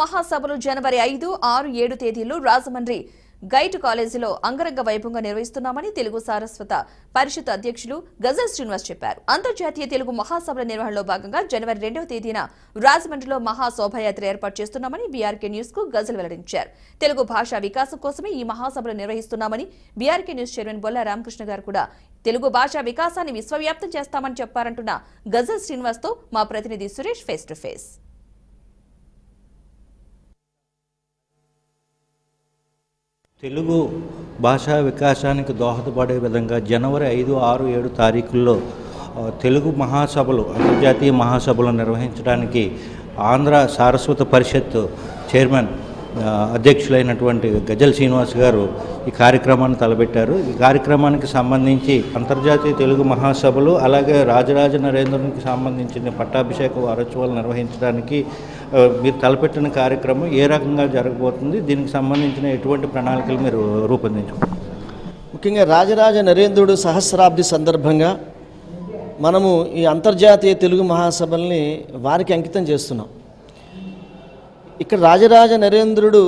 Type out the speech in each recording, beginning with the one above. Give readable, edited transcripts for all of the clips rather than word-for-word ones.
మహాసభలు జనవరి 5, 6, 7 తేదీల్లో రాజమండ్రి గైట్ కాలేజీలో అంగరంగ వైభవంగా నిర్వహిస్తున్నామని తెలుగు సారస్వత పరిషత్ అధ్యక్షులు గజల్ శ్రీనివాస్ చెప్పారు. అంతర్జాతీయ తెలుగు మహాసభల నిర్వహణలో భాగంగా జనవరి 2వ తేదీన రాజమండ్రిలో మహాశోభయాత్ర ఏర్పాటు చేస్తున్నామని బీఆర్కే న్యూస్ కు గజల్ వెల్లడించారు. తెలుగు భాషా వికాసం కోసమే ఈ మహాసభలు నిర్వహిస్తున్నామని BRK news chairman Bolla Ramakrishna గారు కూడా తెలుగు భాషా వికాసాన్ని విశ్వవ్యాప్తం చేస్తామని చెప్పారంటున్న గజల్ శ్రీనివాస్ తో మా ప్రతినిధి Suresh face to face. Telugu భాషా వికాసానికి దోహదపడే విధంగా జనవరి 5, 6, 7 తారీఖుల్లో తెలుగు మహాసభలు అంతర్జాతీయ మహాసభలు నిర్వహించడానికి ఆంధ్ర సారస్వత పరిషత్ చైర్మన్ అధ్యక్షులైనటువంటి గజల్ శ్రీనివాస్ గారు ఈ కార్యక్రమాన్ని తలపెట్టారు. ఈ కార్యక్రమానికి సంబంధించి అంతర్జాతీయ తెలుగు మహాసభలు అలాగే రాజరాజ నరేంద్రునికి సంబంధించిన పట్టాభిషేక వారోత్సవాలు నిర్వహించడానికి మీరు తలపెట్టిన కార్యక్రమం ఏ రకంగా జరగబోతుంది, దీనికి సంబంధించిన ఎటువంటి ప్రణాళికలు మీరు రూపొందించారు? ముఖ్యంగా రాజరాజ నరేంద్రుడు సహస్రాబ్ది సందర్భంగా మనము ఈ అంతర్జాతీయ తెలుగు మహాసభల్ని వారికి అంకితం చేస్తున్నాం. ఇక్కడ రాజరాజ నరేంద్రుడు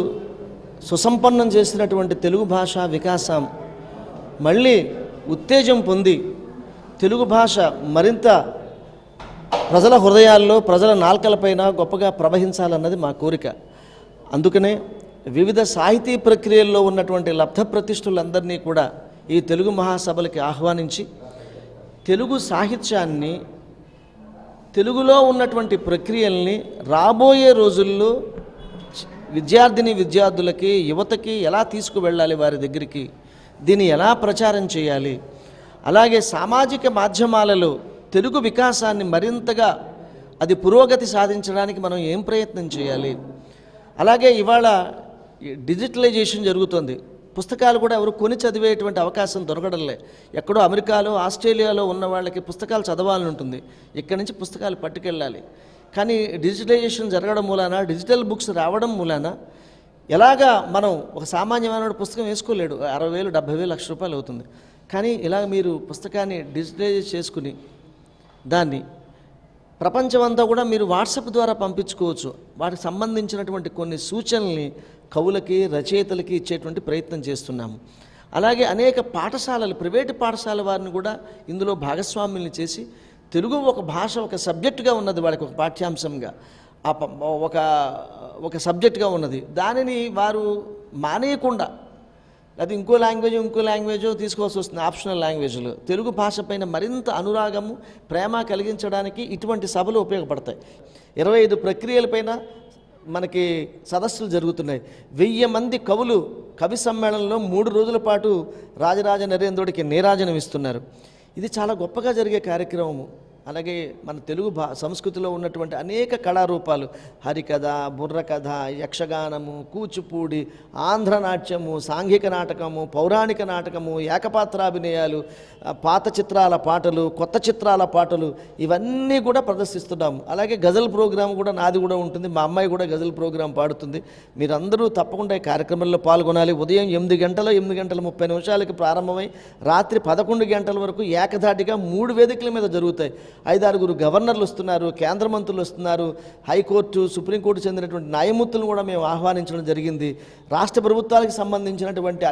సుసంపన్నం చేసినటువంటి తెలుగు భాషా వికాసం మళ్ళీ ఉత్తేజం పొంది తెలుగు భాష మరింత ప్రజల హృదయాల్లో ప్రజల నాల్కలపైన గొప్పగా ప్రవహించాలన్నది మా కోరిక. అందుకనే వివిధ సాహితీ ప్రక్రియల్లో ఉన్నటువంటి లబ్ధ ప్రతిష్ఠులందరినీ కూడా ఈ తెలుగు మహాసభలకి ఆహ్వానించి తెలుగు సాహిత్యాన్ని, తెలుగులో ఉన్నటువంటి ప్రక్రియల్ని రాబోయే రోజుల్లో విద్యార్థులకి, యువతకి ఎలా తీసుకువెళ్ళాలి, వారి దగ్గరికి దీన్ని ఎలా ప్రచారం చేయాలి, అలాగే సామాజిక మాధ్యమాలలో తెలుగు వికాసాన్ని మరింతగా అది పురోగతి సాధించడానికి మనం ఏం ప్రయత్నం చేయాలి. అలాగే ఇవాళ డిజిటలైజేషన్ జరుగుతుంది. పుస్తకాలు కూడా ఎవరు కొని చదివేటువంటి అవకాశం దొరకడంలే. ఎక్కడో అమెరికాలో, ఆస్ట్రేలియాలో ఉన్న వాళ్ళకి పుస్తకాలు చదవాలని ఉంటుంది, ఇక్కడి నుంచి పుస్తకాలు పట్టుకెళ్ళాలి. కానీ డిజిటలైజేషన్ జరగడం మూలాన, డిజిటల్ బుక్స్ రావడం మూలాన ఎలాగా మనం ఒక సామాన్యమైన పుస్తకం వేసుకోలేడు. 60,000, 70,000, లక్ష రూపాయలు అవుతుంది. కానీ ఇలా మీరు పుస్తకాన్ని డిజిటలైజ్ చేసుకుని దాన్ని ప్రపంచమంతా కూడా మీరు వాట్సాప్ ద్వారా పంపించుకోవచ్చు. వాటికి సంబంధించినటువంటి కొన్ని సూచనల్ని కవులకి, రచయితలకి ఇచ్చేటువంటి ప్రయత్నం చేస్తున్నాము. అలాగే అనేక పాఠశాలలు, ప్రైవేటు పాఠశాల వారిని కూడా ఇందులో భాగస్వాముల్ని చేసి తెలుగు ఒక భాష, ఒక సబ్జెక్టుగా ఉన్నది, వాళ్ళకి ఒక పాఠ్యాంశంగా ఒక సబ్జెక్టుగా ఉన్నది. దానిని వారు మానేయకుండా అది ఇంకో లాంగ్వేజో తీసుకోవాల్సి వస్తుంది. ఆప్షనల్ లాంగ్వేజ్లో తెలుగు భాష పైన మరింత అనురాగము, ప్రేమ కలిగించడానికి ఇటువంటి సభలు ఉపయోగపడతాయి. 25 ప్రక్రియలపైన మనకి సదస్సులు జరుగుతున్నాయి. 1000 మంది కవులు కవి సమ్మేళనంలో 3 రోజుల పాటు రాజరాజ నరేంద్రుడికి నీరాజనం ఇస్తున్నారు. ఇది చాలా గొప్పగా జరిగే కార్యక్రమము. అలాగే మన తెలుగు సంస్కృతిలో ఉన్నటువంటి అనేక కళారూపాలు, హరికథ, బుర్రకథ, యక్షగానము, కూచిపూడి, ఆంధ్రనాట్యము, సాంఘిక నాటకము, పౌరాణిక నాటకము, ఏకపాత్రాభినయాలు, పాత చిత్రాల పాటలు, కొత్త చిత్రాల పాటలు, ఇవన్నీ కూడా ప్రదర్శిస్తున్నాము. అలాగే గజల్ ప్రోగ్రాం కూడా నాది కూడా ఉంటుంది. మా అమ్మాయి కూడా గజల్ ప్రోగ్రాం పాడుతుంది. మీరందరూ తప్పకుండా ఈ కార్యక్రమంలో పాల్గొనాలి. ఉదయం 8 గంటల 30 నిమిషాలకి ప్రారంభమై రాత్రి 11 గంటల వరకు ఏకధాటిగా 3 వేదికల మీద జరుగుతాయి. 5-6 గవర్నర్లు వస్తున్నారు, కేంద్ర మంత్రులు వస్తున్నారు, హైకోర్టు, సుప్రీంకోర్టు చెందినటువంటి న్యాయమూర్తులను కూడా మేము ఆహ్వానించడం జరిగింది. రాష్ట్ర ప్రభుత్వాలకు సంబంధించినటువంటి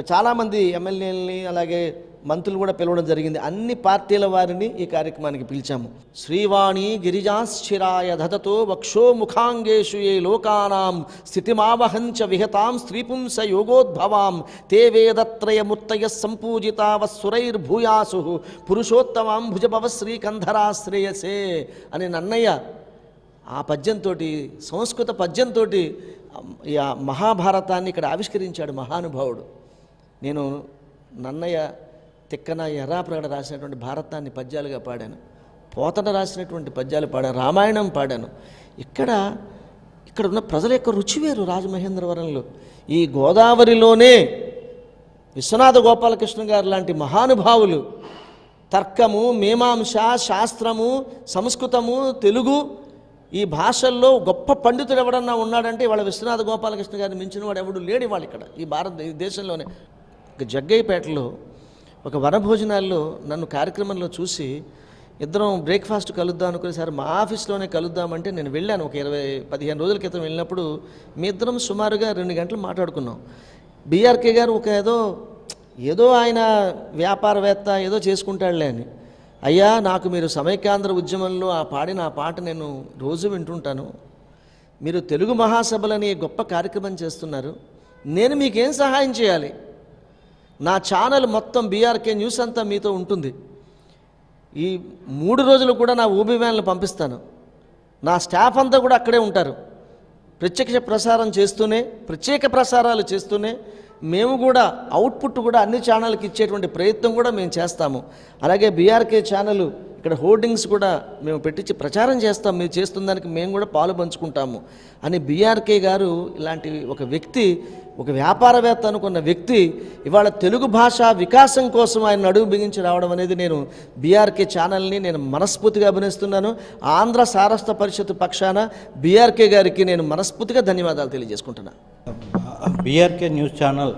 చాలామంది ఎమ్మెల్యేలని, అలాగే మంత్రులు కూడా పిలవడం జరిగింది. అన్ని పార్టీల వారిని ఈ కార్యక్రమానికి పిలిచాము. శ్రీవాణి గిరిజాశ్చిరాయ దదతో వక్షో ముఖాంగేషు ఏ లోకానాం స్థితిమావహంచ విహతాం స్త్రీపుంస యోగోద్భవాం తే వేదత్రయమూర్తయ సంపూజితావస్సురైర్భూయాసు పురుషోత్తమాం భుజభవ శ్రీకంధరాశ్రేయసే అని నన్నయ్య ఆ పద్యంతో, సంస్కృత పద్యంతో ఈ మహాభారతాన్ని ఇక్కడ ఆవిష్కరించాడు మహానుభావుడు. నేను నన్నయ్య, తిక్కన, ఎర్రాప్రగడ రాసినటువంటి భారతాన్ని పద్యాలుగా పాడాను, పోతన రాసినటువంటి పద్యాలు పాడాను, రామాయణం పాడాను. ఇక్కడ ఉన్న ప్రజల యొక్క రుచి వేరు. రాజమహేంద్రవరంలో ఈ గోదావరిలోనే విశ్వనాథ గోపాలకృష్ణ గారు లాంటి మహానుభావులు తర్కము, మీమాంస, శాస్త్రము, సంస్కృతము, తెలుగు ఈ భాషల్లో గొప్ప పండితుడు ఎవడన్నా ఉన్నాడంటే వాళ్ళ విశ్వనాథ గోపాలకృష్ణ గారిని మించిన వాడు ఎవడు లేడు వాళ్ళు ఇక్కడ ఈ భారతదేశంలోనే. జగ్గయ్యపేటలో ఒక వనభోజనాల్లో నన్ను కార్యక్రమంలో చూసి ఇద్దరం బ్రేక్ఫాస్ట్ కలుద్దాం అనుకుని సార్ మా ఆఫీస్లోనే కలుద్దామంటే నేను వెళ్ళాను. ఒక 15 రోజుల క్రితం వెళ్ళినప్పుడు మీ ఇద్దరం సుమారుగా 2 గంటలు మాట్లాడుకున్నాం. బీఆర్కే గారు ఒక ఏదో ఆయన వ్యాపారవేత్త ఏదో చేసుకుంటాడులే అని. అయ్యా, నాకు మీరు సమైక్యాంధ్ర ఉద్యమంలో ఆ పాట నేను రోజు వింటుంటాను. మీరు తెలుగు మహాసభలని గొప్ప కార్యక్రమం చేస్తున్నారు. నేను మీకేం సహాయం చేయాలి? నా ఛానల్ మొత్తం బీఆర్కే న్యూస్ అంతా మీతో ఉంటుంది. ఈ 3 రోజులు కూడా నా ఊబీ వ్యాన్లు పంపిస్తాను. నా స్టాఫ్ అంతా కూడా అక్కడే ఉంటారు. ప్రత్యక్ష ప్రసారాలు చేస్తూనే మేము కూడా అవుట్పుట్ కూడా అన్ని ఛానళ్ళకి ఇచ్చేటువంటి ప్రయత్నం కూడా మేము చేస్తాము. అలాగే బీఆర్కే ఛానల్ ఇక్కడ హోర్డింగ్స్ కూడా మేము పెట్టించి ప్రచారం చేస్తాం. మీరు చేస్తున్న దానికి మేము కూడా పాలు పంచుకుంటాము అని బీఆర్కే గారు ఇలాంటి ఒక వ్యక్తి, ఒక వ్యాపారవేత్త అనుకున్న వ్యక్తి ఇవాళ తెలుగు భాష వికాసం కోసం ఆయన అడుగు బిగించి రావడం అనేది నేను బీఆర్కే ఛానల్ని నేను మనస్ఫూర్తిగా అభినందిస్తున్నాను. ఆంధ్ర సారస్వత పరిషత్ పక్షాన బీఆర్కే గారికి నేను మనస్ఫూర్తిగా ధన్యవాదాలు తెలియజేసుకుంటున్నాను. బీఆర్కే న్యూస్ ఛానల్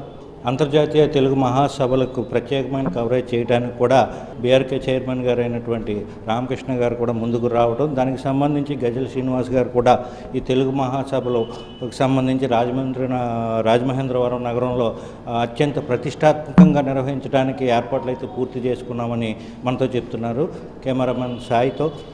అంతర్జాతీయ తెలుగు మహాసభలకు ప్రత్యేకమైన కవరేజ్ చేయడానికి కూడా బీఆర్కే చైర్మన్ గారు అయినటువంటి రామకృష్ణ గారు కూడా ముందుకు రావడం, దానికి సంబంధించి గజల్ శ్రీనివాస్ గారు కూడా ఈ తెలుగు మహాసభలకు సంబంధించి రాజమహేంద్రవరం నగరంలో అత్యంత ప్రతిష్టాత్మకంగా నిర్వహించడానికి ఏర్పాట్లు అయితే పూర్తి చేసుకున్నామని మనతో చెప్తున్నారు. కెమెరామెన్ సాయితో